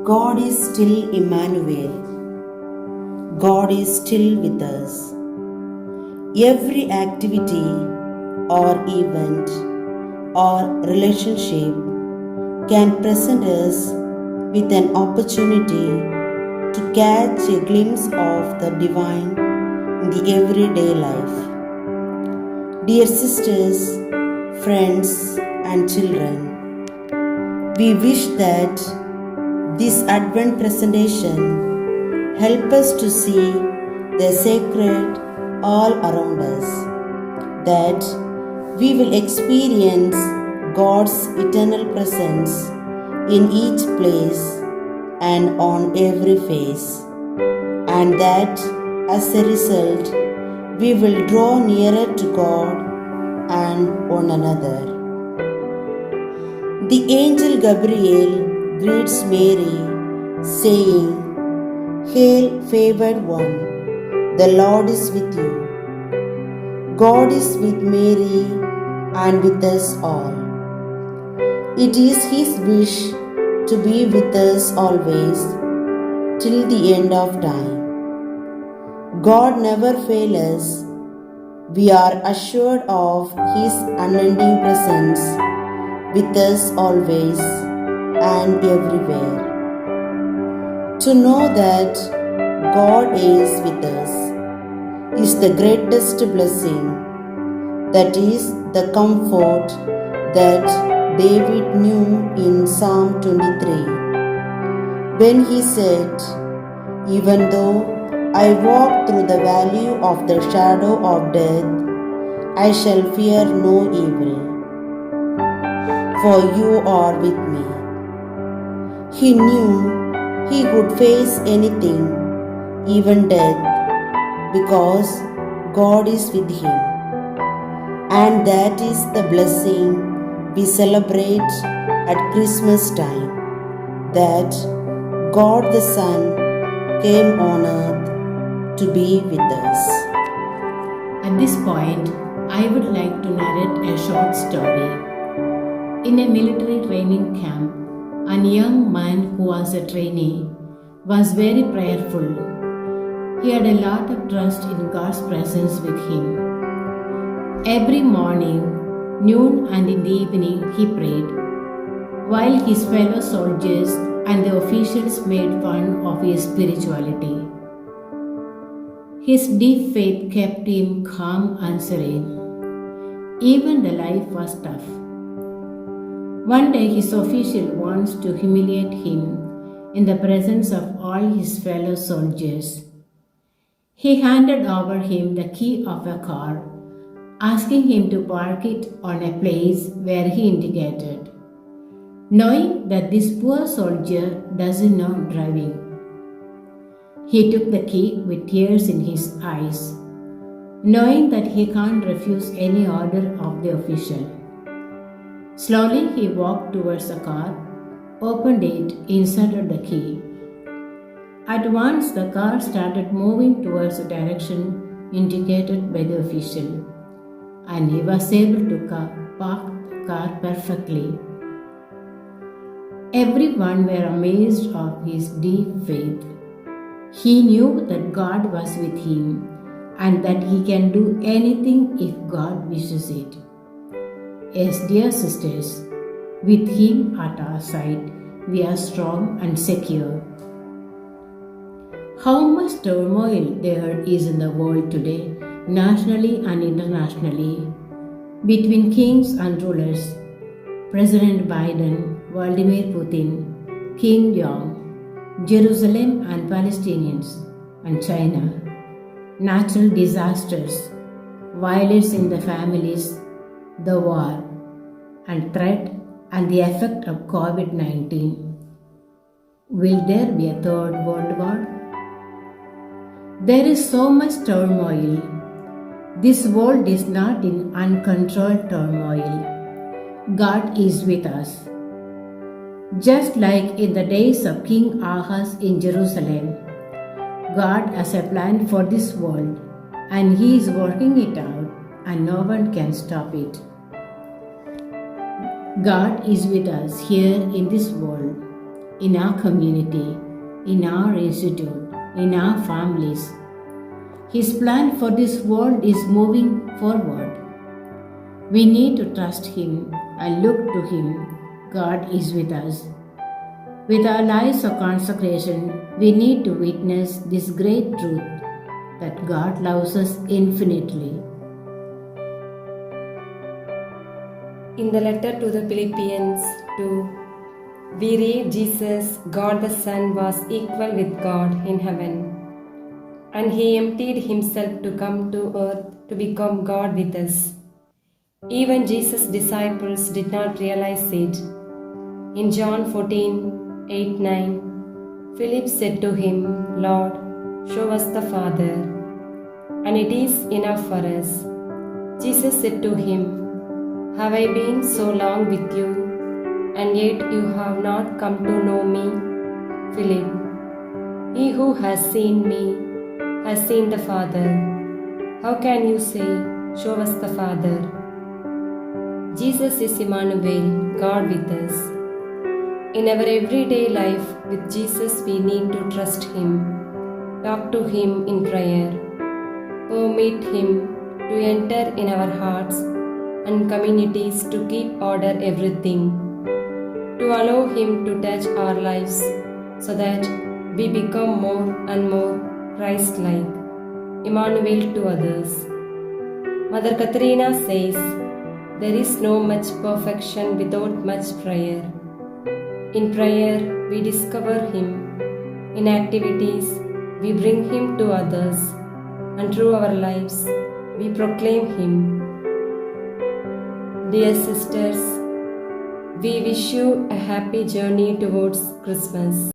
God is still Emmanuel. God is still with us. Every activity or event or relationship can present us with an opportunity to catch a glimpse of the divine in the everyday life. Dear sisters, friends, and children, we wish that this Advent presentation help us to see the sacred all around us, that we will experience God's eternal presence in each place and on every face, and that as a result we will draw nearer to God and one another. The angel Gabriel greets Mary, saying, "Hail, favored one, the Lord is with you." God is with Mary and with us all. It is His wish to be with us always till the end of time. God never fails us. We are assured of His unending presence with us always and everywhere. To know that God is with us is the greatest blessing. That is the comfort that David knew in Psalm 23, when he said, "Even though I walk through the valley of the shadow of death, I shall fear no evil, for you are with me." He knew he could face anything, even death, because God is with him. And that is the blessing we celebrate at Christmas time, that God the Son came on earth to be with us. At this point, I would like to narrate a short story. In a military training camp, a young man who was a trainee was very prayerful. He had a lot of trust in God's presence with him. Every morning, noon, and in the evening he prayed, while his fellow soldiers and the officials made fun of his spirituality. His deep faith kept him calm and serene. Even the life was tough. One day his official wants to humiliate him in the presence of all his fellow soldiers. He handed over him the key of a car, asking him to park it on a place where he indicated, knowing that this poor soldier doesn't know driving. He took the key with tears in his eyes, knowing that he can't refuse any order of the official. Slowly he walked towards the car, opened it, inserted the key. At once the car started moving towards the direction indicated by the official, and he was able to park the car perfectly. Everyone were amazed of his deep faith. He knew that God was with him and that he can do anything if God wishes it. Yes, dear sisters, with him at our side, we are strong and secure. How much turmoil there is in the world today, nationally and internationally, between kings and rulers, President Biden, Vladimir Putin, King Jong, Jerusalem and Palestinians, and China, natural disasters, violence in the families, the war, and threat and the effect of COVID-19. Will there be a third world war? There is so much turmoil. This world is not in uncontrolled turmoil. God is with us. Just like in the days of King Ahaz in Jerusalem, God has a plan for this world and He is working it out and no one can stop it. God is with us here in this world. in our community, in our institute, in our families. His plan for this world is moving forward. We need to trust Him and look to Him. God is with us. With our lives of consecration, we need to witness this great truth that God loves us infinitely. In the letter to the Philippians 2, we read Jesus, God the Son, was equal with God in heaven, and He emptied Himself to come to earth to become God with us. Even Jesus' disciples did not realize it. In John 14:8-9, Philip said to Him, Lord, show us the Father, and it is enough for us. Jesus said to him, have I been so long with you, and yet you have not come to know me? Philip, he who has seen me has seen the Father. How can you say, show us the Father? Jesus is Emmanuel, God with us. In our everyday life with Jesus, we need to trust Him, talk to Him in prayer, permit Him to enter in our hearts and communities to keep order everything, to allow Him to touch our lives so that we become more and more Christ-like, Emmanuel to others. Mother Katrina says, there is no much perfection without much prayer. In prayer, we discover Him. In activities, we bring Him to others. And through our lives, we proclaim Him. Dear sisters, we wish you a happy journey towards Christmas.